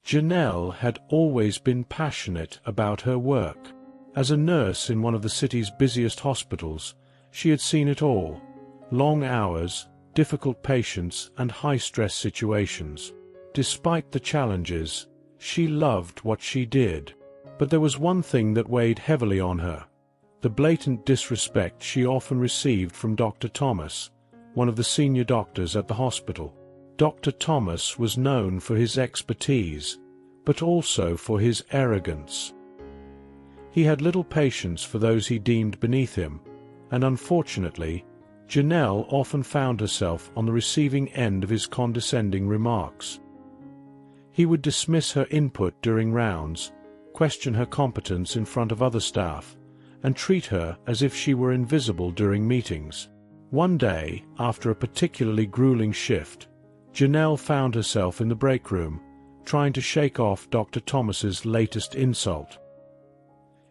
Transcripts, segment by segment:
Janelle had always been passionate about her work. As a nurse in one of the city's busiest hospitals, she had seen it all: long hours, difficult patients, and high-stress situations. Despite the challenges, she loved what she did. But there was one thing that weighed heavily on her: the blatant disrespect she often received from Dr. Thomas, one of the senior doctors at the hospital. Dr. Thomas was known for his expertise, but also for his arrogance. He had little patience for those he deemed beneath him, and unfortunately, Janelle often found herself on the receiving end of his condescending remarks. He would dismiss her input during rounds, question her competence in front of other staff, and treat her as if she were invisible during meetings. One day, after a particularly grueling shift, Janelle found herself in the break room, trying to shake off Dr. Thomas's latest insult.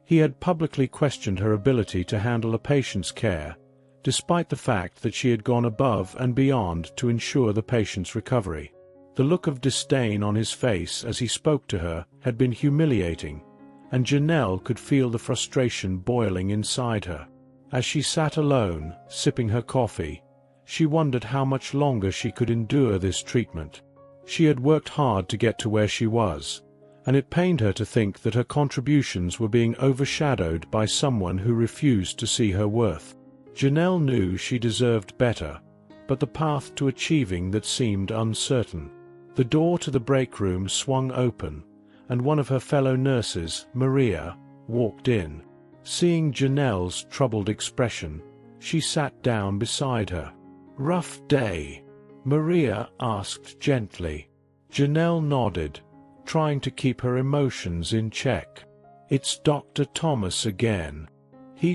He had publicly questioned her ability to handle a patient's care, despite the fact that she had gone above and beyond to ensure the patient's recovery. The look of disdain on his face as he spoke to her had been humiliating, and Janelle could feel the frustration boiling inside her. As she sat alone, sipping her coffee, she wondered how much longer she could endure this treatment. She had worked hard to get to where she was, and it pained her to think that her contributions were being overshadowed by someone who refused to see her worth. Janelle knew she deserved better, but the path to achieving that seemed uncertain. The door to the break room swung open, and one of her fellow nurses, Maria, walked in. Seeing Janelle's troubled expression, she sat down beside her. "Rough day?" Maria asked gently. Janelle nodded, trying to keep her emotions in check. "It's Dr. Thomas again. He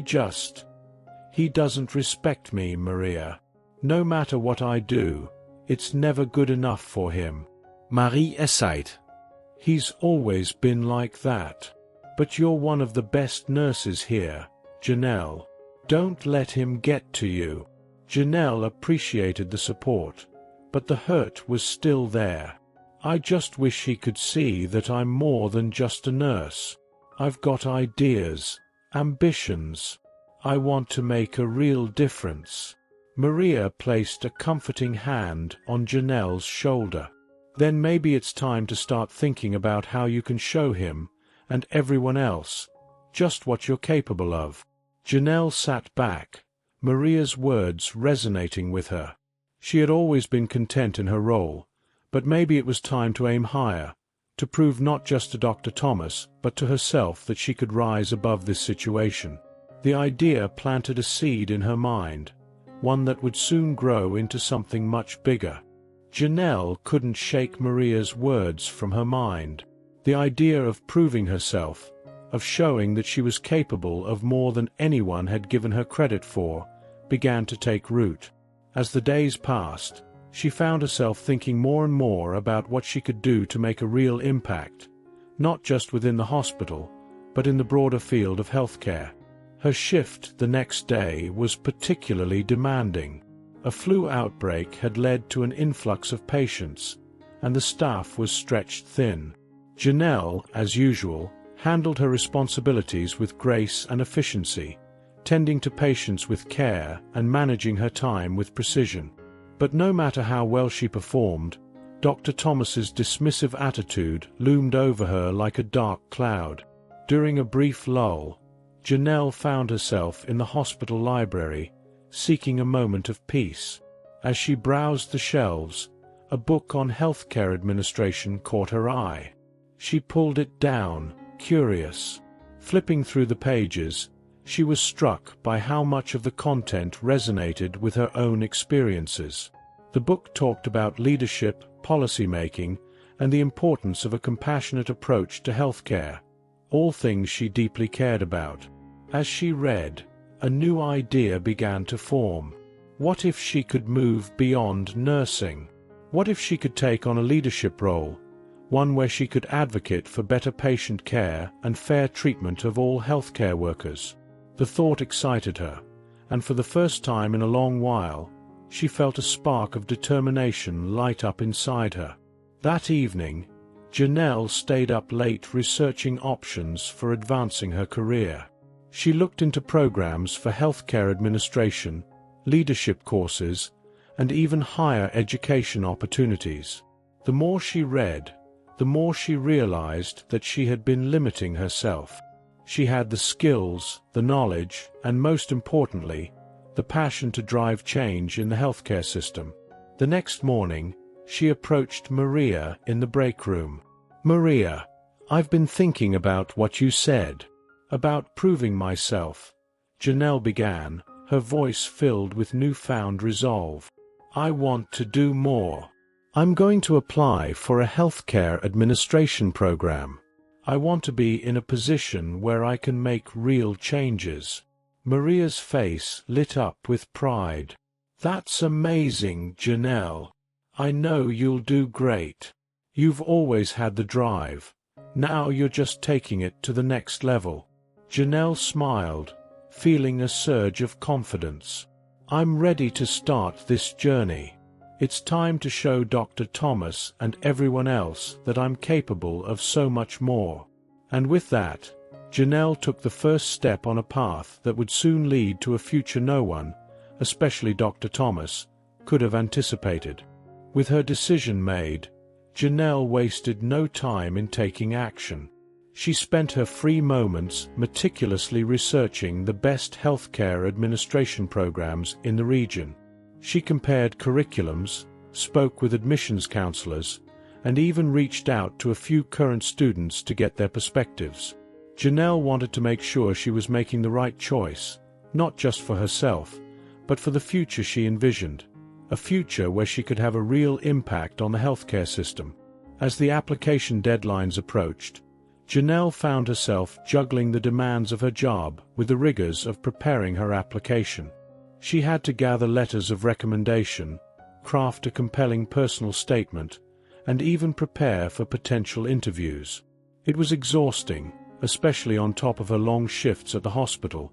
doesn't respect me, Maria. No matter what I do, it's never good enough for him." Marie sighed. "He's always been like that. But you're one of the best nurses here, Janelle. Don't let him get to you." Janelle appreciated the support, but the hurt was still there. "I just wish he could see that I'm more than just a nurse. I've got ideas, ambitions. I want to make a real difference." Maria placed a comforting hand on Janelle's shoulder. "Then maybe it's time to start thinking about how you can show him, and everyone else, just what you're capable of." Janelle sat back, Maria's words resonating with her. She had always been content in her role, but maybe it was time to aim higher, to prove not just to Dr. Thomas, but to herself that she could rise above this situation. The idea planted a seed in her mind, one that would soon grow into something much bigger. Janelle couldn't shake Maria's words from her mind. The idea of proving herself, of showing that she was capable of more than anyone had given her credit for, began to take root. As the days passed, she found herself thinking more and more about what she could do to make a real impact, not just within the hospital, but in the broader field of healthcare. Her shift the next day was particularly demanding. A flu outbreak had led to an influx of patients, and the staff was stretched thin. Janelle, as usual, handled her responsibilities with grace and efficiency, tending to patients with care and managing her time with precision. But no matter how well she performed, Dr. Thomas's dismissive attitude loomed over her like a dark cloud. During a brief lull, Janelle found herself in the hospital library, seeking a moment of peace. As she browsed the shelves, a book on healthcare administration caught her eye. She pulled it down, curious. Flipping through the pages, she was struck by how much of the content resonated with her own experiences. The book talked about leadership, policy-making, and the importance of a compassionate approach to healthcare, all things she deeply cared about. As she read, a new idea began to form. What if she could move beyond nursing? What if she could take on a leadership role, one where she could advocate for better patient care and fair treatment of all healthcare workers? The thought excited her, and for the first time in a long while, she felt a spark of determination light up inside her. That evening, Janelle stayed up late researching options for advancing her career. She looked into programs for healthcare administration, leadership courses, and even higher education opportunities. The more she read, the more she realized that she had been limiting herself. She had the skills, the knowledge, and most importantly, the passion to drive change in the healthcare system. The next morning, she approached Maria in the break room. "Maria, I've been thinking about what you said. About proving myself," Janelle began, her voice filled with newfound resolve. "I want to do more. I'm going to apply for a healthcare administration program. I want to be in a position where I can make real changes." Maria's face lit up with pride. "That's amazing, Janelle. I know you'll do great. You've always had the drive. Now you're just taking it to the next level." Janelle smiled, feeling a surge of confidence. "I'm ready to start this journey. It's time to show Dr. Thomas and everyone else that I'm capable of so much more." And with that, Janelle took the first step on a path that would soon lead to a future no one, especially Dr. Thomas, could have anticipated. With her decision made, Janelle wasted no time in taking action. She spent her free moments meticulously researching the best healthcare administration programs in the region. She compared curriculums, spoke with admissions counselors, and even reached out to a few current students to get their perspectives. Janelle wanted to make sure she was making the right choice, not just for herself, but for the future she envisioned, a future where she could have a real impact on the healthcare system. As the application deadlines approached, Janelle found herself juggling the demands of her job with the rigors of preparing her application. She had to gather letters of recommendation, craft a compelling personal statement, and even prepare for potential interviews. It was exhausting, especially on top of her long shifts at the hospital,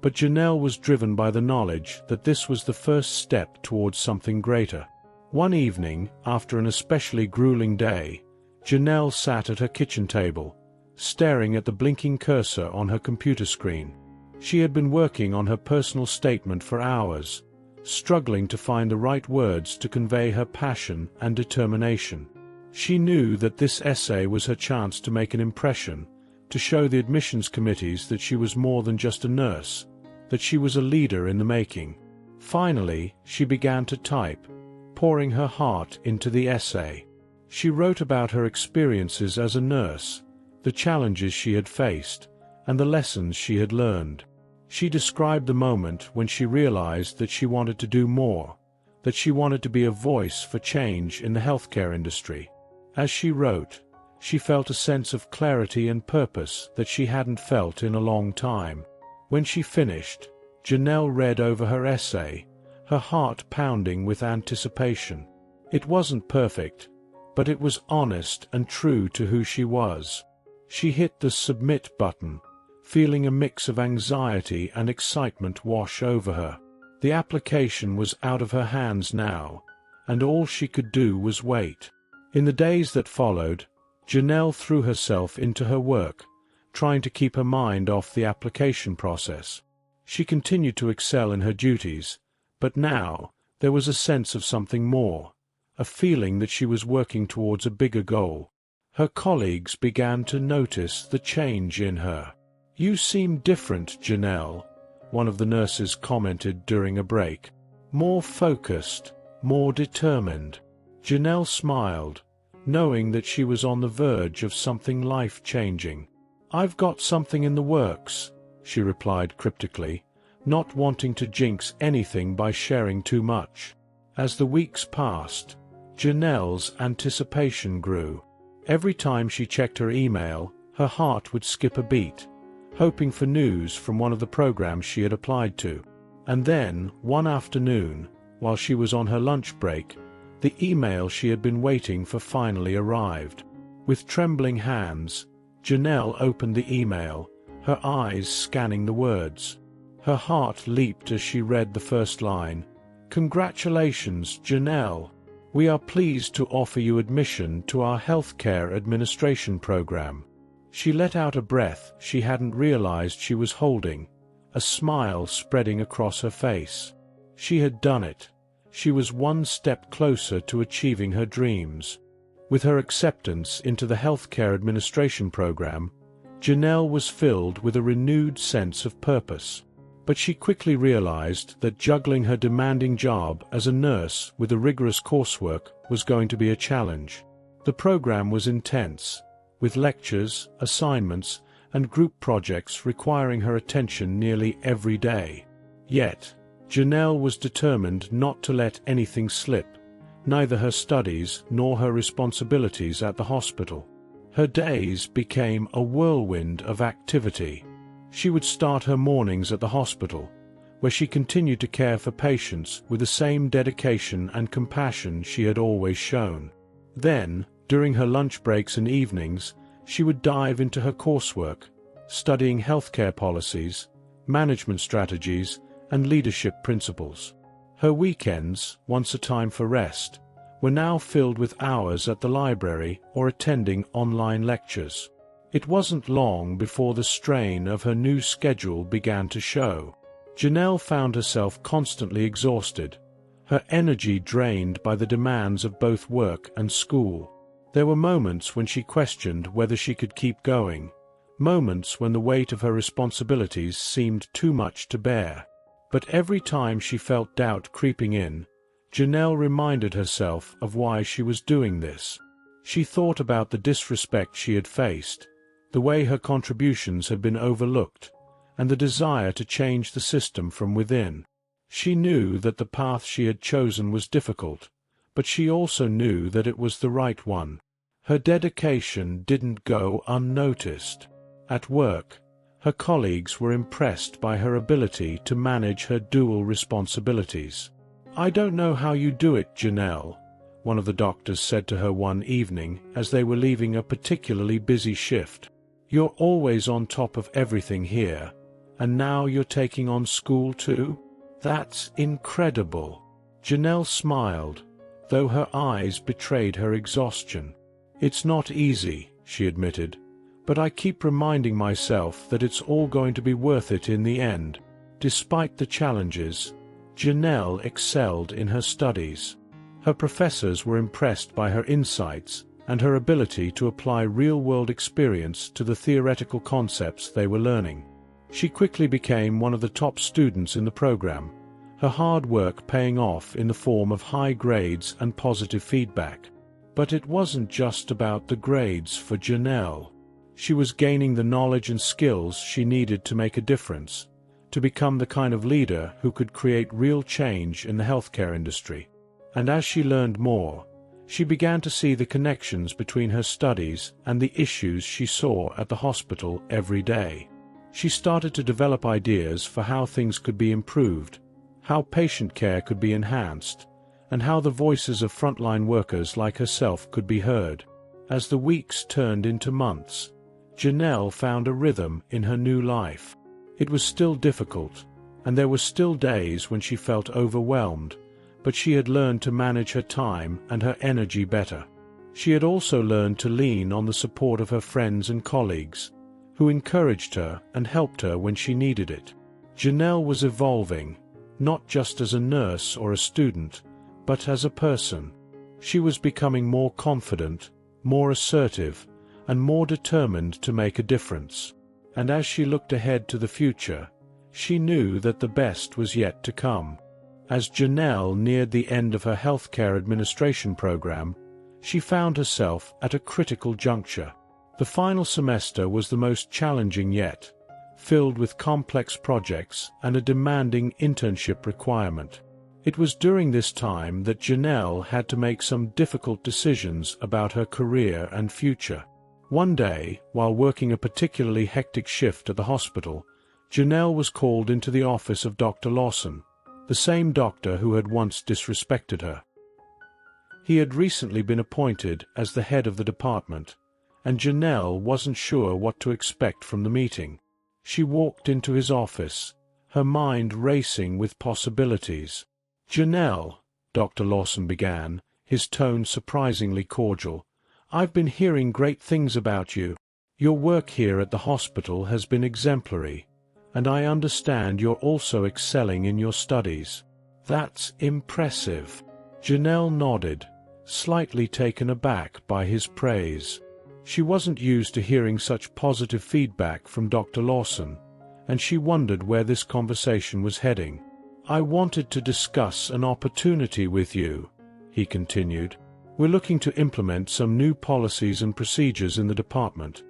but Janelle was driven by the knowledge that this was the first step towards something greater. One evening, after an especially grueling day, Janelle sat at her kitchen table, staring at the blinking cursor on her computer screen. She had been working on her personal statement for hours, struggling to find the right words to convey her passion and determination. She knew that this essay was her chance to make an impression, to show the admissions committees that she was more than just a nurse, that she was a leader in the making. Finally, she began to type, pouring her heart into the essay. She wrote about her experiences as a nurse, the challenges she had faced, and the lessons she had learned. She described the moment when she realized that she wanted to do more, that she wanted to be a voice for change in the healthcare industry. As she wrote, she felt a sense of clarity and purpose that she hadn't felt in a long time. When she finished, Janelle read over her essay, her heart pounding with anticipation. It wasn't perfect, but it was honest and true to who she was. She hit the submit button, feeling a mix of anxiety and excitement wash over her. The application was out of her hands now, and all she could do was wait. In the days that followed, Janelle threw herself into her work, trying to keep her mind off the application process. She continued to excel in her duties, but now there was a sense of something more, a feeling that she was working towards a bigger goal. Her colleagues began to notice the change in her. "You seem different, Janelle," one of the nurses commented during a break. "More focused, more determined." Janelle smiled, knowing that she was on the verge of something life-changing. "I've got something in the works," she replied cryptically, not wanting to jinx anything by sharing too much. As the weeks passed, Janelle's anticipation grew. Every time she checked her email, her heart would skip a beat, hoping for news from one of the programs she had applied to. And then, one afternoon, while she was on her lunch break, the email she had been waiting for finally arrived. With trembling hands, Janelle opened the email, her eyes scanning the words. Her heart leaped as she read the first line. "Congratulations, Janelle. We are pleased to offer you admission to our healthcare administration program." She let out a breath she hadn't realized she was holding, a smile spreading across her face. She had done it. She was one step closer to achieving her dreams. With her acceptance into the healthcare administration program, Janelle was filled with a renewed sense of purpose. But she quickly realized that juggling her demanding job as a nurse with the rigorous coursework was going to be a challenge. The program was intense, with lectures, assignments, and group projects requiring her attention nearly every day. Yet, Janelle was determined not to let anything slip, neither her studies nor her responsibilities at the hospital. Her days became a whirlwind of activity. She would start her mornings at the hospital, where she continued to care for patients with the same dedication and compassion she had always shown. Then, during her lunch breaks and evenings, she would dive into her coursework, studying healthcare policies, management strategies, and leadership principles. Her weekends, once a time for rest, were now filled with hours at the library or attending online lectures. It wasn't long before the strain of her new schedule began to show. Janelle found herself constantly exhausted, her energy drained by the demands of both work and school. There were moments when she questioned whether she could keep going, moments when the weight of her responsibilities seemed too much to bear. But every time she felt doubt creeping in, Janelle reminded herself of why she was doing this. She thought about the disrespect she had faced, the way her contributions had been overlooked, and the desire to change the system from within. She knew that the path she had chosen was difficult, but she also knew that it was the right one. Her dedication didn't go unnoticed. At work, her colleagues were impressed by her ability to manage her dual responsibilities. "I don't know how you do it, Janelle," one of the doctors said to her one evening as they were leaving a particularly busy shift. "You're always on top of everything here, and now you're taking on school too? That's incredible." Janelle smiled, though her eyes betrayed her exhaustion. "It's not easy," she admitted, "but I keep reminding myself that it's all going to be worth it in the end." Despite the challenges, Janelle excelled in her studies. Her professors were impressed by her insights and her ability to apply real-world experience to the theoretical concepts they were learning. She quickly became one of the top students in the program, her hard work paying off in the form of high grades and positive feedback. But it wasn't just about the grades for Janelle. She was gaining the knowledge and skills she needed to make a difference, to become the kind of leader who could create real change in the healthcare industry. And as she learned more, she began to see the connections between her studies and the issues she saw at the hospital every day. She started to develop ideas for how things could be improved, how patient care could be enhanced, and how the voices of frontline workers like herself could be heard. As the weeks turned into months, Janelle found a rhythm in her new life. It was still difficult, and there were still days when she felt overwhelmed, but she had learned to manage her time and her energy better. She had also learned to lean on the support of her friends and colleagues, who encouraged her and helped her when she needed it. Janelle was evolving, not just as a nurse or a student, but as a person. She was becoming more confident, more assertive, and more determined to make a difference. And as she looked ahead to the future, she knew that the best was yet to come. As Janelle neared the end of her healthcare administration program, she found herself at a critical juncture. The final semester was the most challenging yet, filled with complex projects and a demanding internship requirement. It was during this time that Janelle had to make some difficult decisions about her career and future. One day, while working a particularly hectic shift at the hospital, Janelle was called into the office of Dr. Lawson, the same doctor who had once disrespected her. He had recently been appointed as the head of the department, and Janelle wasn't sure what to expect from the meeting. She walked into his office, her mind racing with possibilities. "Janelle," Dr. Lawson began, his tone surprisingly cordial. "I've been hearing great things about you. Your work here at the hospital has been exemplary, and I understand you're also excelling in your studies." "That's impressive." Janelle nodded, slightly taken aback by his praise. She wasn't used to hearing such positive feedback from Dr. Lawson, and she wondered where this conversation was heading. "I wanted to discuss an opportunity with you," he continued. "We're looking to implement some new policies and procedures in the department,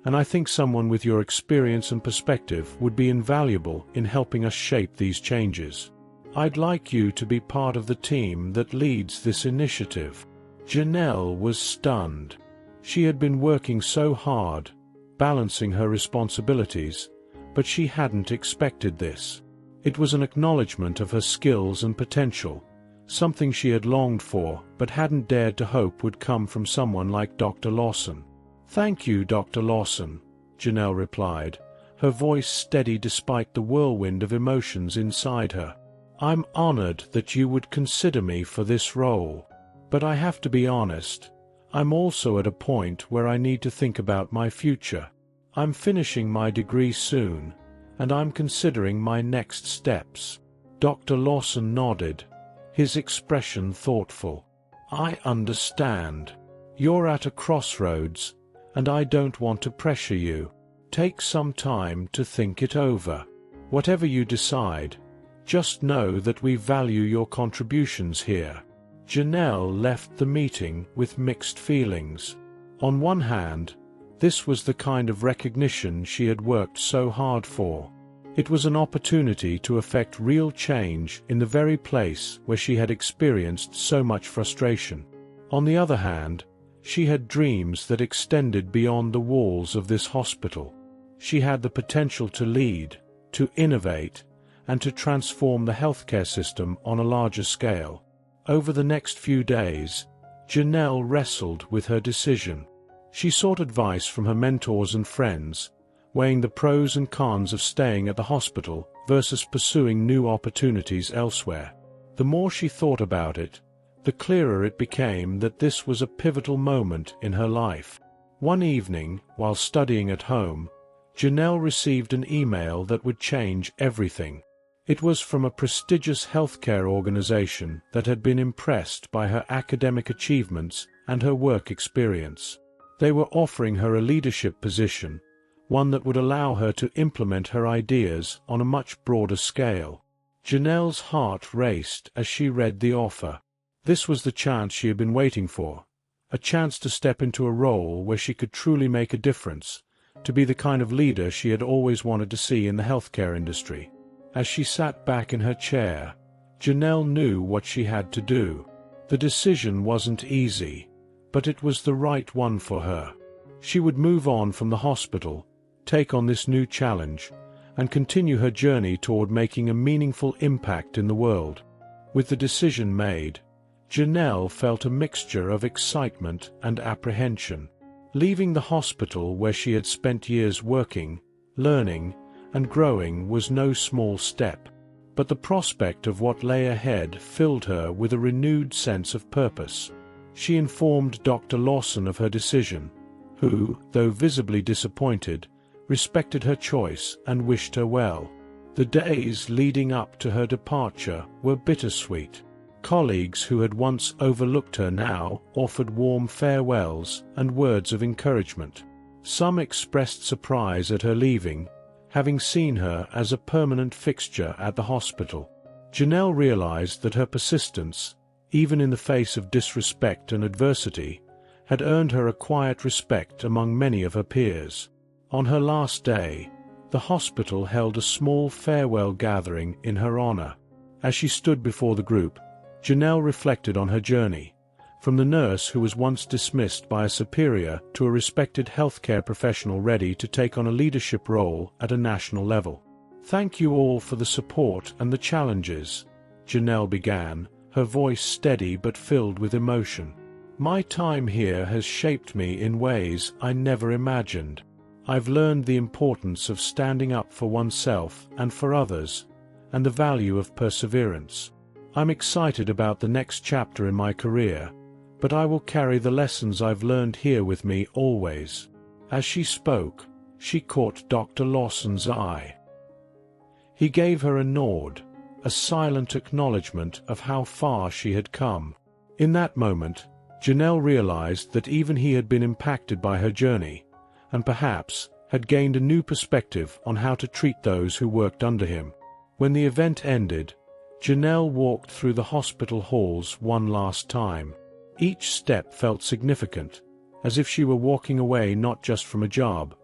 and I think someone with your experience and perspective would be invaluable in helping us shape these changes. I'd like you to be part of the team that leads this initiative." Janelle was stunned. She had been working so hard, balancing her responsibilities, but she hadn't expected this. It was an acknowledgement of her skills and potential, something she had longed for but hadn't dared to hope would come from someone like Dr. Lawson. "Thank you, Dr. Lawson," Janelle replied, her voice steady despite the whirlwind of emotions inside her. "I'm honored that you would consider me for this role. But I have to be honest, I'm also at a point where I need to think about my future. I'm finishing my degree soon, and I'm considering my next steps." Dr. Lawson nodded, his expression thoughtful. "I understand. You're at a crossroads, and I don't want to pressure you. Take some time to think it over. Whatever you decide, just know that we value your contributions here." Janelle left the meeting with mixed feelings. On one hand, this was the kind of recognition she had worked so hard for. It was an opportunity to effect real change in the very place where she had experienced so much frustration. On the other hand, she had dreams that extended beyond the walls of this hospital. She had the potential to lead, to innovate, and to transform the healthcare system on a larger scale. Over the next few days, Janelle wrestled with her decision. She sought advice from her mentors and friends, weighing the pros and cons of staying at the hospital versus pursuing new opportunities elsewhere. The more she thought about it, the clearer it became that this was a pivotal moment in her life. One evening, while studying at home, Janelle received an email that would change everything. It was from a prestigious healthcare organization that had been impressed by her academic achievements and her work experience. They were offering her a leadership position, one that would allow her to implement her ideas on a much broader scale. Janelle's heart raced as she read the offer. This was the chance she had been waiting for, a chance to step into a role where she could truly make a difference, to be the kind of leader she had always wanted to see in the healthcare industry. As she sat back in her chair, Janelle knew what she had to do. The decision wasn't easy, but it was the right one for her. She would move on from the hospital, take on this new challenge, and continue her journey toward making a meaningful impact in the world. With the decision made, Janelle felt a mixture of excitement and apprehension. Leaving the hospital where she had spent years working, learning, and growing was no small step, but the prospect of what lay ahead filled her with a renewed sense of purpose. She informed Dr. Lawson of her decision, who, though visibly disappointed, respected her choice and wished her well. The days leading up to her departure were bittersweet. Colleagues who had once overlooked her now offered warm farewells and words of encouragement. Some expressed surprise at her leaving, having seen her as a permanent fixture at the hospital. Janelle realized that her persistence, even in the face of disrespect and adversity, had earned her a quiet respect among many of her peers. On her last day, the hospital held a small farewell gathering in her honor. As she stood before the group, Janelle reflected on her journey, from the nurse who was once dismissed by a superior to a respected healthcare professional ready to take on a leadership role at a national level. "Thank you all for the support and the challenges," Janelle began, her voice steady but filled with emotion. "My time here has shaped me in ways I never imagined. I've learned the importance of standing up for oneself and for others, and the value of perseverance. I'm excited about the next chapter in my career, but I will carry the lessons I've learned here with me always." As she spoke, she caught Dr. Lawson's eye. He gave her a nod, a silent acknowledgement of how far she had come. In that moment, Janelle realized that even he had been impacted by her journey, and perhaps had gained a new perspective on how to treat those who worked under him. When the event ended, Janelle walked through the hospital halls one last time. Each step felt significant, as if she were walking away not just from a job,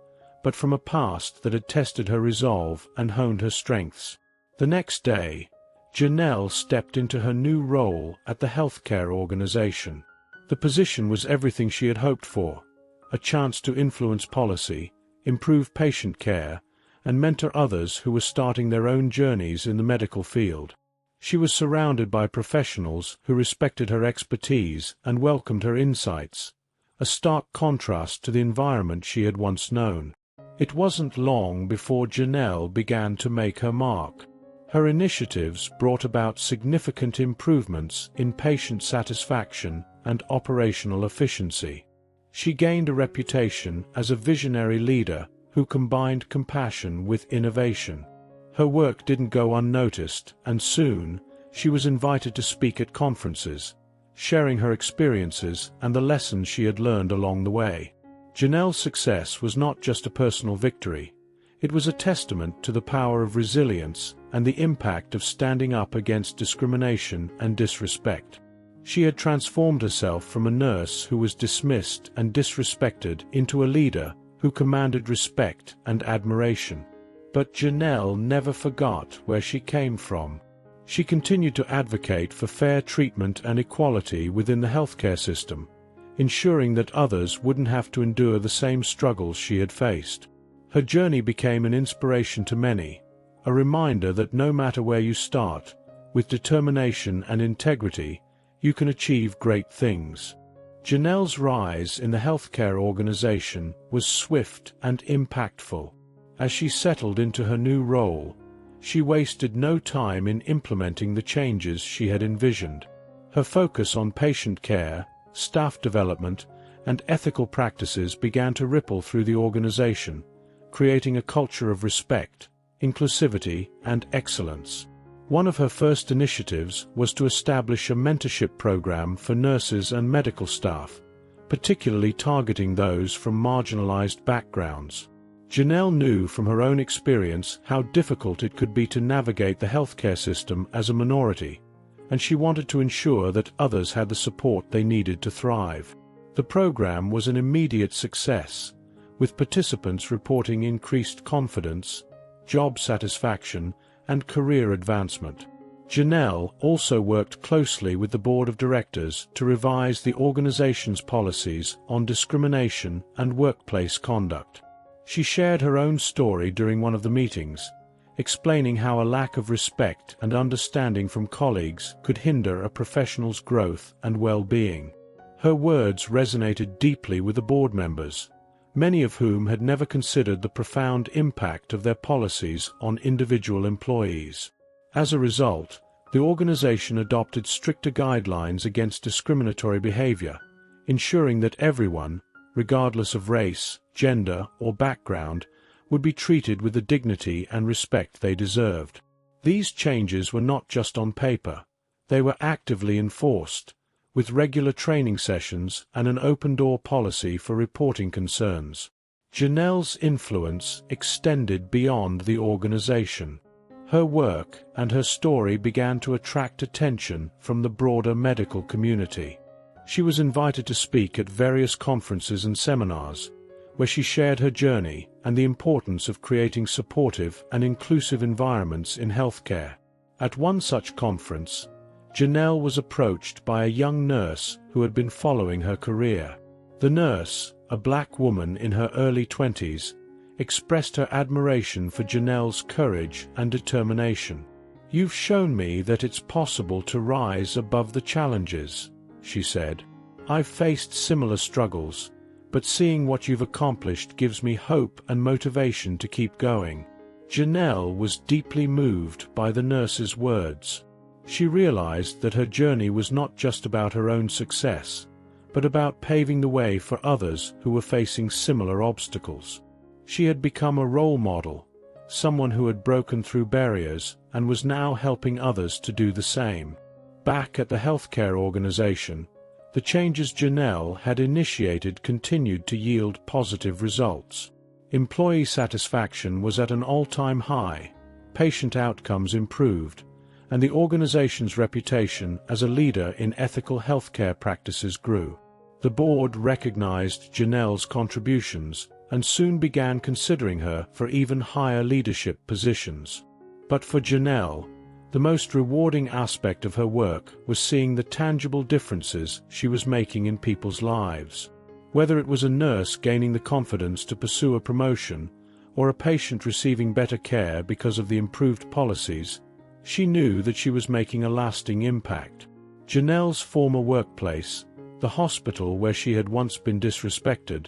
but from a past that had tested her resolve and honed her strengths. The next day, Janelle stepped into her new role at the healthcare organization. The position was everything she had hoped for: a chance to influence policy, improve patient care, and mentor others who were starting their own journeys in the medical field. She was surrounded by professionals who respected her expertise and welcomed her insights, a stark contrast to the environment she had once known. It wasn't long before Janelle began to make her mark. Her initiatives brought about significant improvements in patient satisfaction and operational efficiency. She gained a reputation as a visionary leader who combined compassion with innovation. Her work didn't go unnoticed, and soon she was invited to speak at conferences, sharing her experiences and the lessons she had learned along the way. Janelle's success was not just a personal victory. It was a testament to the power of resilience and the impact of standing up against discrimination and disrespect. She had transformed herself from a nurse who was dismissed and disrespected into a leader who commanded respect and admiration. But Janelle never forgot where she came from. She continued to advocate for fair treatment and equality within the healthcare system, ensuring that others wouldn't have to endure the same struggles she had faced. Her journey became an inspiration to many, a reminder that no matter where you start, with determination and integrity, you can achieve great things. Janelle's rise in the healthcare organization was swift and impactful. As she settled into her new role, she wasted no time in implementing the changes she had envisioned. Her focus on patient care, staff development, and ethical practices began to ripple through the organization, creating a culture of respect, inclusivity, and excellence. One of her first initiatives was to establish a mentorship program for nurses and medical staff, particularly targeting those from marginalized backgrounds. Janelle knew from her own experience how difficult it could be to navigate the healthcare system as a minority, and she wanted to ensure that others had the support they needed to thrive. The program was an immediate success, with participants reporting increased confidence, job satisfaction, and career advancement. Janelle also worked closely with the board of directors to revise the organization's policies on discrimination and workplace conduct. She shared her own story during one of the meetings, explaining how a lack of respect and understanding from colleagues could hinder a professional's growth and well-being. Her words resonated deeply with the board members, many of whom had never considered the profound impact of their policies on individual employees. As a result, the organization adopted stricter guidelines against discriminatory behavior, ensuring that everyone, regardless of race, gender, or background, would be treated with the dignity and respect they deserved. These changes were not just on paper, they were actively enforced, with regular training sessions and an open-door policy for reporting concerns. Janelle's influence extended beyond the organization. Her work and her story began to attract attention from the broader medical community. She was invited to speak at various conferences and seminars, where she shared her journey and the importance of creating supportive and inclusive environments in healthcare. At one such conference, Janelle was approached by a young nurse who had been following her career. The nurse, a black woman in her early 20s, expressed her admiration for Janelle's courage and determination. "You've shown me that it's possible to rise above the challenges," she said. "I've faced similar struggles, but seeing what you've accomplished gives me hope and motivation to keep going." Janelle was deeply moved by the nurse's words. She realized that her journey was not just about her own success, but about paving the way for others who were facing similar obstacles. She had become a role model, someone who had broken through barriers and was now helping others to do the same. Back at the healthcare organization, the changes Janelle had initiated continued to yield positive results. Employee satisfaction was at an all-time high, patient outcomes improved, and the organization's reputation as a leader in ethical healthcare practices grew. The board recognized Janelle's contributions and soon began considering her for even higher leadership positions. But for Janelle, the most rewarding aspect of her work was seeing the tangible differences she was making in people's lives. Whether it was a nurse gaining the confidence to pursue a promotion, or a patient receiving better care because of the improved policies, she knew that she was making a lasting impact. Janelle's former workplace, the hospital where she had once been disrespected,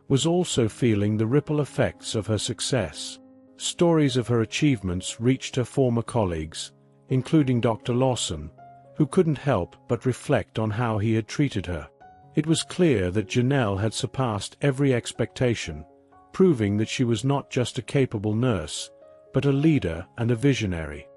was also feeling the ripple effects of her success. Stories of her achievements reached her former colleagues, including Dr. Lawson, who couldn't help but reflect on how he had treated her. It was clear that Janelle had surpassed every expectation, proving that she was not just a capable nurse, but a leader and a visionary.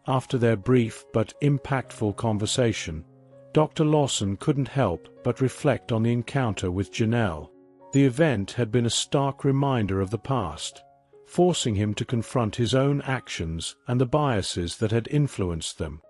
After their brief but impactful conversation, Dr. Lawson couldn't help but reflect on the encounter with Janelle. The event had been a stark reminder of the past, forcing him to confront his own actions and the biases that had influenced them.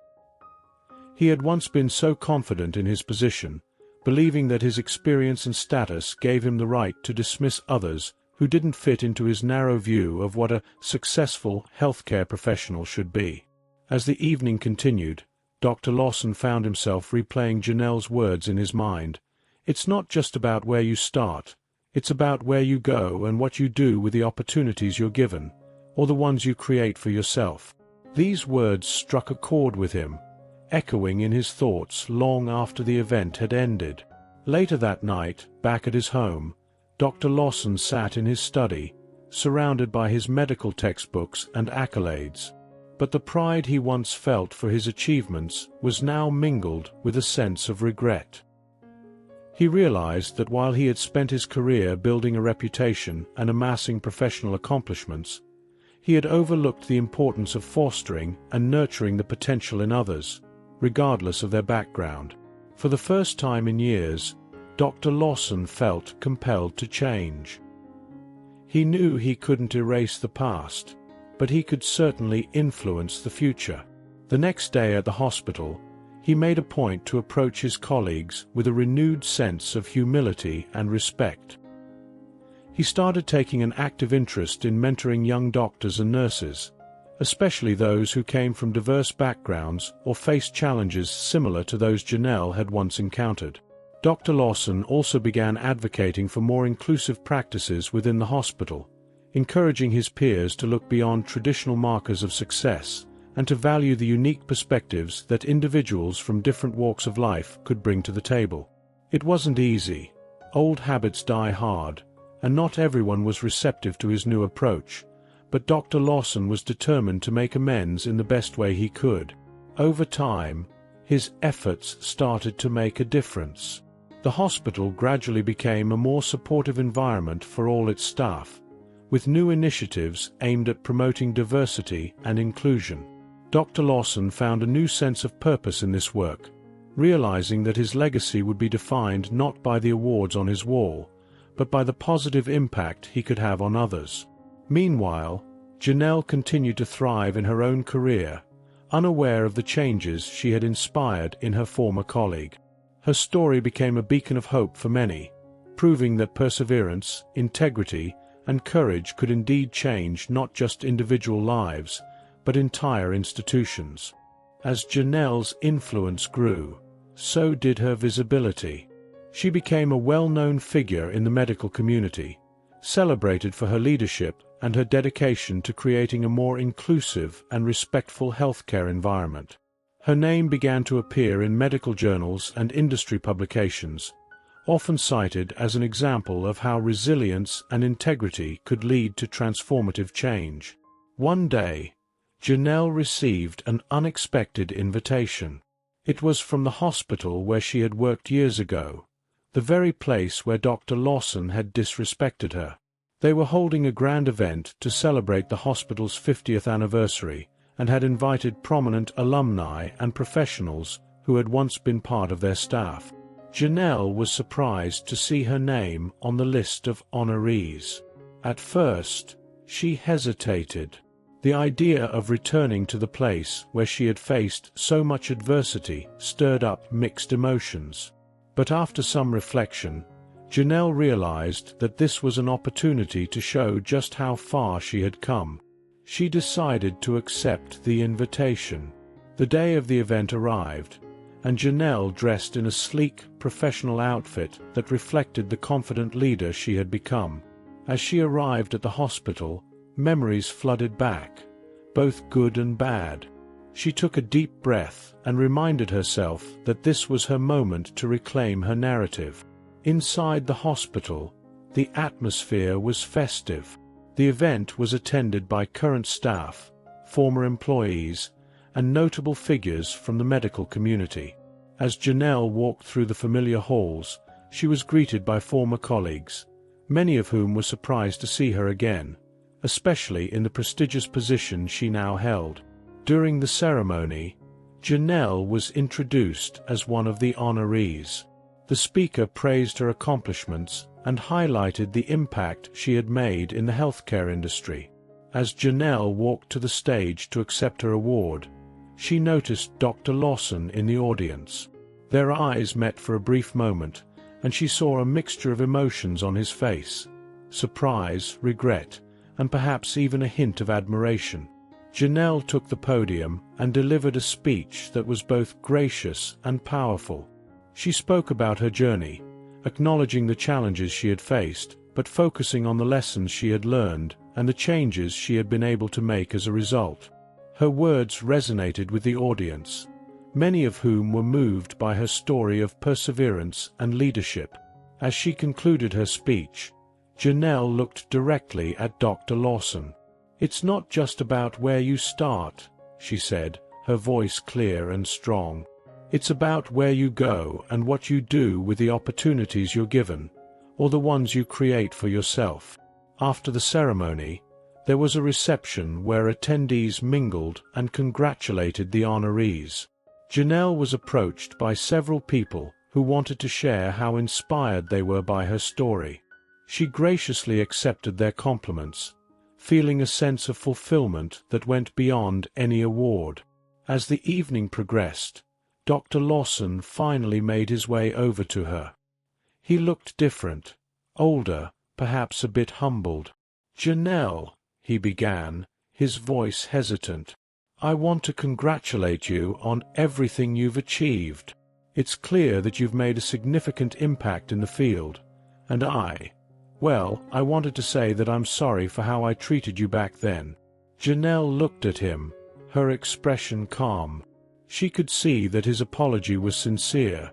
He had once been so confident in his position, believing that his experience and status gave him the right to dismiss others who didn't fit into his narrow view of what a successful healthcare professional should be. As the evening continued, Dr. Lawson found himself replaying Janelle's words in his mind. "It's not just about where you start. It's about where you go and what you do with the opportunities you're given, or the ones you create for yourself." These words struck a chord with him, echoing in his thoughts long after the event had ended. Later that night, back at his home, Dr. Lawson sat in his study, surrounded by his medical textbooks and accolades. But the pride he once felt for his achievements was now mingled with a sense of regret. He realized that while he had spent his career building a reputation and amassing professional accomplishments, he had overlooked the importance of fostering and nurturing the potential in others, regardless of their background. For the first time in years, Dr. Lawson felt compelled to change. He knew he couldn't erase the past, but he could certainly influence the future. The next day at the hospital, he made a point to approach his colleagues with a renewed sense of humility and respect. He started taking an active interest in mentoring young doctors and nurses, especially those who came from diverse backgrounds or faced challenges similar to those Janelle had once encountered. Dr. Lawson also began advocating for more inclusive practices within the hospital, encouraging his peers to look beyond traditional markers of success and to value the unique perspectives that individuals from different walks of life could bring to the table. It wasn't easy. Old habits die hard, and not everyone was receptive to his new approach, but Dr. Lawson was determined to make amends in the best way he could. Over time, his efforts started to make a difference. The hospital gradually became a more supportive environment for all its staff, with new initiatives aimed at promoting diversity and inclusion. Dr. Lawson found a new sense of purpose in this work, realizing that his legacy would be defined not by the awards on his wall, but by the positive impact he could have on others. Meanwhile, Janelle continued to thrive in her own career, unaware of the changes she had inspired in her former colleague. Her story became a beacon of hope for many, proving that perseverance, integrity, and courage could indeed change not just individual lives, but entire institutions. As Janelle's influence grew, so did her visibility. She became a well-known figure in the medical community, celebrated for her leadership and her dedication to creating a more inclusive and respectful healthcare environment. Her name began to appear in medical journals and industry publications, often cited as an example of how resilience and integrity could lead to transformative change. One day, Janelle received an unexpected invitation. It was from the hospital where she had worked years ago, the very place where Dr. Lawson had disrespected her. They were holding a grand event to celebrate the hospital's 50th anniversary and had invited prominent alumni and professionals who had once been part of their staff. Janelle was surprised to see her name on the list of honorees. At first, she hesitated. The idea of returning to the place where she had faced so much adversity stirred up mixed emotions. But after some reflection, Janelle realized that this was an opportunity to show just how far she had come. She decided to accept the invitation. The day of the event arrived, and Janelle dressed in a sleek, professional outfit that reflected the confident leader she had become. As she arrived at the hospital, memories flooded back, both good and bad. She took a deep breath and reminded herself that this was her moment to reclaim her narrative. Inside the hospital, the atmosphere was festive. The event was attended by current staff, former employees, and notable figures from the medical community. As Janelle walked through the familiar halls, she was greeted by former colleagues, many of whom were surprised to see her again, especially in the prestigious position she now held. During the ceremony, Janelle was introduced as one of the honorees. The speaker praised her accomplishments and highlighted the impact she had made in the healthcare industry. As Janelle walked to the stage to accept her award, she noticed Dr. Lawson in the audience. Their eyes met for a brief moment, and she saw a mixture of emotions on his face: surprise, regret, and perhaps even a hint of admiration. Janelle took the podium and delivered a speech that was both gracious and powerful. She spoke about her journey, acknowledging the challenges she had faced, but focusing on the lessons she had learned and the changes she had been able to make as a result. Her words resonated with the audience, many of whom were moved by her story of perseverance and leadership. As she concluded her speech, Janelle looked directly at Dr. Lawson. "It's not just about where you start," she said, her voice clear and strong. "It's about where you go and what you do with the opportunities you're given, or the ones you create for yourself." After the ceremony, there was a reception where attendees mingled and congratulated the honorees. Janelle was approached by several people who wanted to share how inspired they were by her story. She graciously accepted their compliments, feeling a sense of fulfillment that went beyond any award. As the evening progressed, Dr. Lawson finally made his way over to her. He looked different, older, perhaps a bit humbled. "Janelle," he began, his voice hesitant, "I want to congratulate you on everything you've achieved. It's clear that you've made a significant impact in the field, and I wanted to say that I'm sorry for how I treated you back then." Janelle looked at him, her expression calm. She could see that his apology was sincere,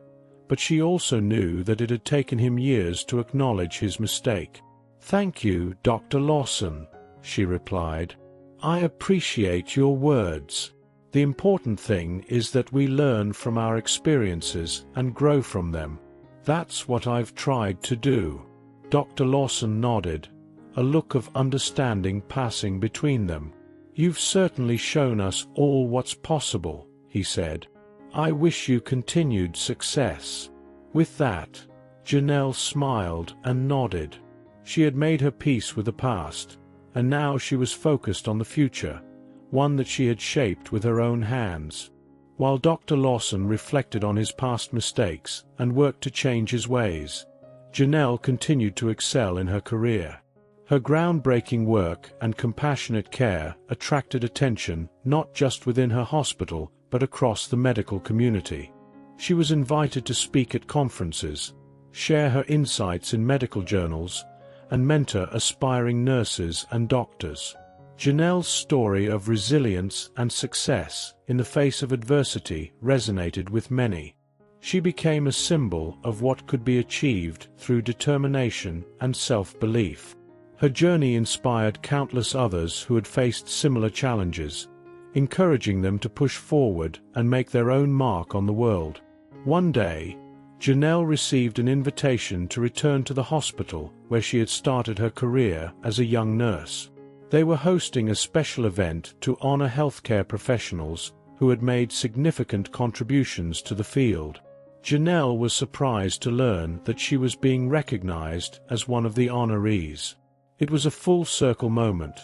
but she also knew that it had taken him years to acknowledge his mistake. "Thank you, Dr. Lawson," she replied. "I appreciate your words. The important thing is that we learn from our experiences and grow from them. That's what I've tried to do." Dr. Lawson nodded, a look of understanding passing between them. "You've certainly shown us all what's possible," he said. "I wish you continued success." With that, Janelle smiled and nodded. She had made her peace with the past, and now she was focused on the future, one that she had shaped with her own hands. While Dr. Lawson reflected on his past mistakes and worked to change his ways, Janelle continued to excel in her career. Her groundbreaking work and compassionate care attracted attention not just within her hospital but across the medical community. She was invited to speak at conferences, share her insights in medical journals, and mentor aspiring nurses and doctors. Janelle's story of resilience and success in the face of adversity resonated with many. She became a symbol of what could be achieved through determination and self-belief. Her journey inspired countless others who had faced similar challenges, encouraging them to push forward and make their own mark on the world. One day, Janelle received an invitation to return to the hospital where she had started her career as a young nurse. They were hosting a special event to honor healthcare professionals who had made significant contributions to the field. Janelle was surprised to learn that she was being recognized as one of the honorees. It was a full-circle moment,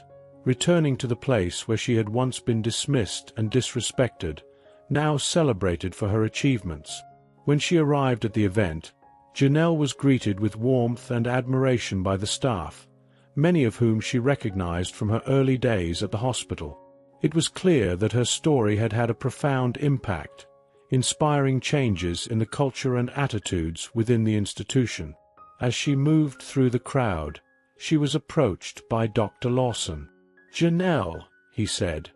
returning to the place where she had once been dismissed and disrespected, now celebrated for her achievements. When she arrived at the event, Janelle was greeted with warmth and admiration by the staff, many of whom she recognized from her early days at the hospital. It was clear that her story had had a profound impact, inspiring changes in the culture and attitudes within the institution. As she moved through the crowd, she was approached by Dr. Lawson. "Janelle," he said,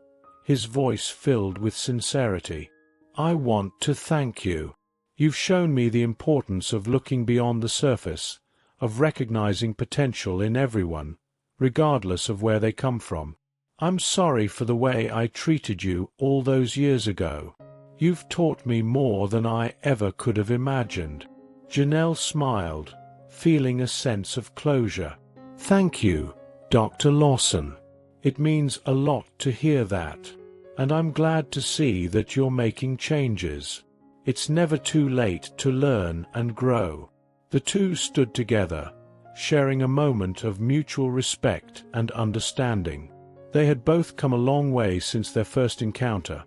his voice filled with sincerity, "I want to thank you. You've shown me the importance of looking beyond the surface, of recognizing potential in everyone, regardless of where they come from. I'm sorry for the way I treated you all those years ago. You've taught me more than I ever could have imagined." Janelle smiled, feeling a sense of closure. "Thank you, Dr. Lawson. It means a lot to hear that, and I'm glad to see that you're making changes. It's never too late to learn and grow." The two stood together, sharing a moment of mutual respect and understanding. They had both come a long way since their first encounter,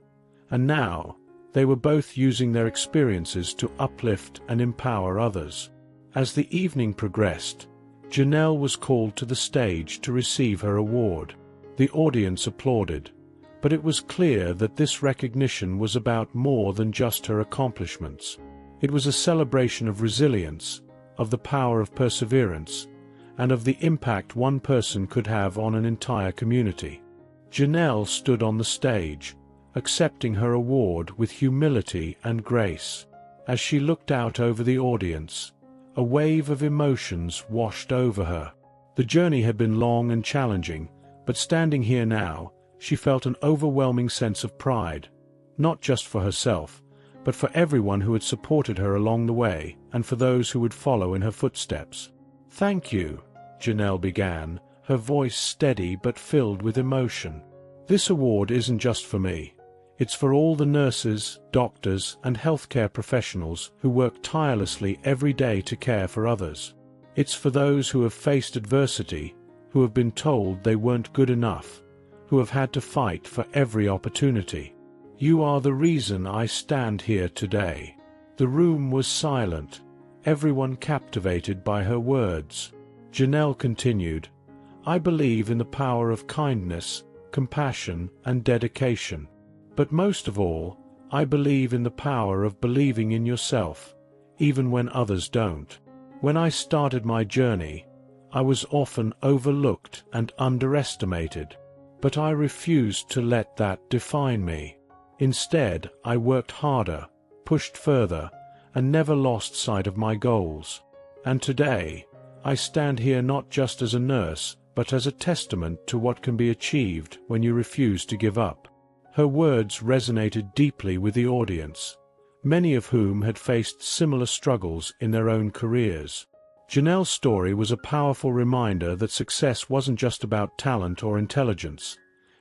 and now they were both using their experiences to uplift and empower others. As the evening progressed, Janelle was called to the stage to receive her award. The audience applauded, but it was clear that this recognition was about more than just her accomplishments. It was a celebration of resilience, of the power of perseverance, and of the impact one person could have on an entire community. Janelle stood on the stage, accepting her award with humility and grace. As she looked out over the audience, a wave of emotions washed over her. The journey had been long and challenging, but standing here now, she felt an overwhelming sense of pride, not just for herself, but for everyone who had supported her along the way and for those who would follow in her footsteps. "Thank you," Janelle began, her voice steady but filled with emotion. "This award isn't just for me. It's for all the nurses, doctors, and healthcare professionals who work tirelessly every day to care for others. It's for those who have faced adversity, who have been told they weren't good enough, who have had to fight for every opportunity. You are the reason I stand here today." The room was silent, everyone captivated by her words. Janelle continued, "I believe in the power of kindness, compassion, and dedication. But most of all, I believe in the power of believing in yourself, even when others don't. When I started my journey, I was often overlooked and underestimated, but I refused to let that define me. Instead, I worked harder, pushed further, and never lost sight of my goals. And today, I stand here not just as a nurse, but as a testament to what can be achieved when you refuse to give up." Her words resonated deeply with the audience, many of whom had faced similar struggles in their own careers. Janelle's story was a powerful reminder that success wasn't just about talent or intelligence.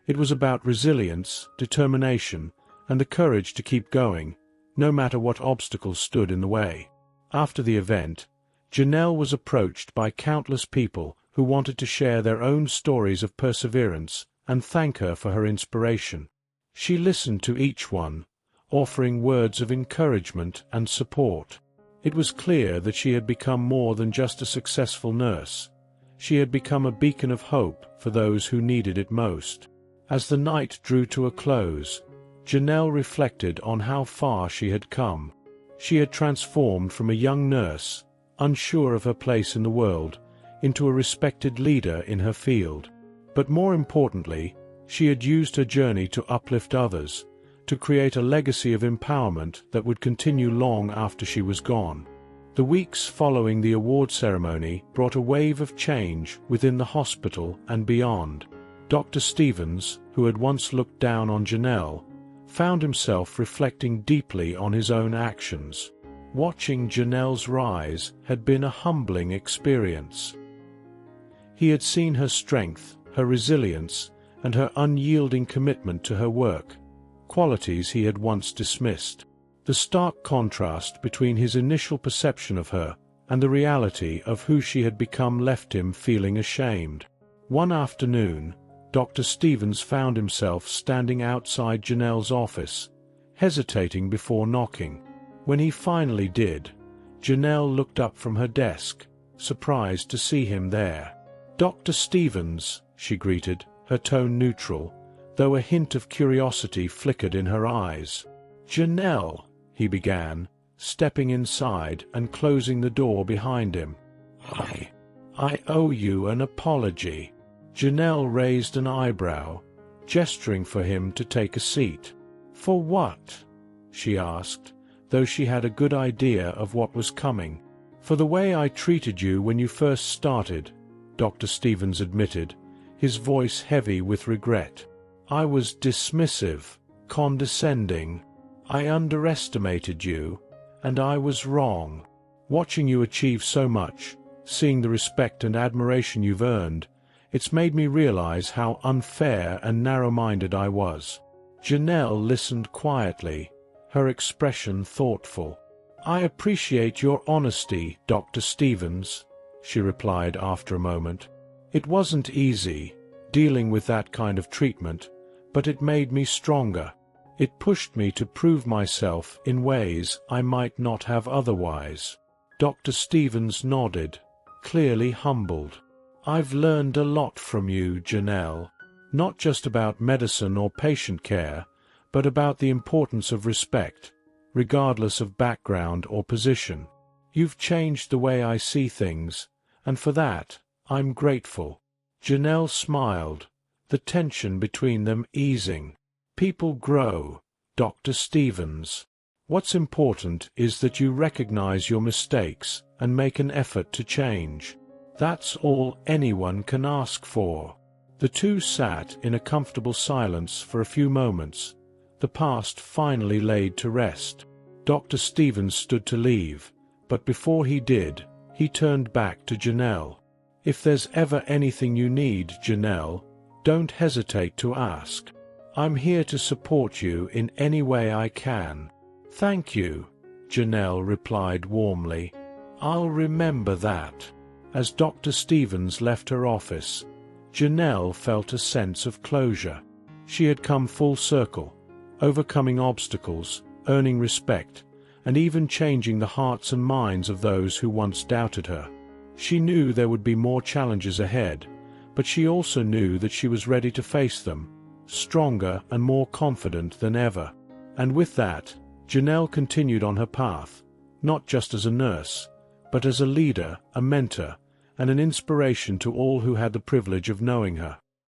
It was about resilience, determination, and the courage to keep going, no matter what obstacles stood in the way. After the event, Janelle was approached by countless people who wanted to share their own stories of perseverance and thank her for her inspiration. She listened to each one, offering words of encouragement and support. It was clear that she had become more than just a successful nurse. She had become a beacon of hope for those who needed it most. As the night drew to a close, Janelle reflected on how far she had come. She had transformed from a young nurse, unsure of her place in the world, into a respected leader in her field. But more importantly, she had used her journey to uplift others, to create a legacy of empowerment that would continue long after she was gone. The weeks following the award ceremony brought a wave of change within the hospital and beyond. Dr. Stevens, who had once looked down on Janelle, found himself reflecting deeply on his own actions. Watching Janelle's rise had been a humbling experience. He had seen her strength, her resilience, and her unyielding commitment to her work, qualities he had once dismissed. The stark contrast between his initial perception of her and the reality of who she had become left him feeling ashamed. One afternoon, Dr. Stevens found himself standing outside Janelle's office, hesitating before knocking. When he finally did, Janelle looked up from her desk, surprised to see him there. "Dr. Stevens," she greeted, her tone neutral, though a hint of curiosity flickered in her eyes. "Janelle," he began, stepping inside and closing the door behind him. I owe you an apology." Janelle raised an eyebrow, gesturing for him to take a seat. "For what?" she asked, though she had a good idea of what was coming. "For the way I treated you when you first started," Dr. Stevens admitted, his voice heavy with regret. "I was dismissive, condescending. I underestimated you, and I was wrong. Watching you achieve so much, seeing the respect and admiration you've earned, it's made me realize how unfair and narrow-minded I was." Janelle listened quietly, her expression thoughtful. "I appreciate your honesty, Dr. Stevens," she replied after a moment. "It wasn't easy, dealing with that kind of treatment, but it made me stronger. It pushed me to prove myself in ways I might not have otherwise." Dr. Stevens nodded, clearly humbled. "I've learned a lot from you, Janelle. Not just about medicine or patient care, but about the importance of respect, regardless of background or position. You've changed the way I see things, and for that, I'm grateful." Janelle smiled, the tension between them easing. "People grow, Dr. Stevens. What's important is that you recognize your mistakes and make an effort to change. That's all anyone can ask for." The two sat in a comfortable silence for a few moments, the past finally laid to rest. Dr. Stevens stood to leave, but before he did, he turned back to Janelle. "If there's ever anything you need, Janelle, don't hesitate to ask. I'm here to support you in any way I can." "Thank you," Janelle replied warmly. "I'll remember that." As Dr. Stevens left her office, Janelle felt a sense of closure. She had come full circle, overcoming obstacles, earning respect, and even changing the hearts and minds of those who once doubted her. She knew there would be more challenges ahead, but she also knew that she was ready to face them, stronger and more confident than ever. And with that, Janelle continued on her path, not just as a nurse, but as a leader, a mentor, and an inspiration to all who had the privilege of knowing her.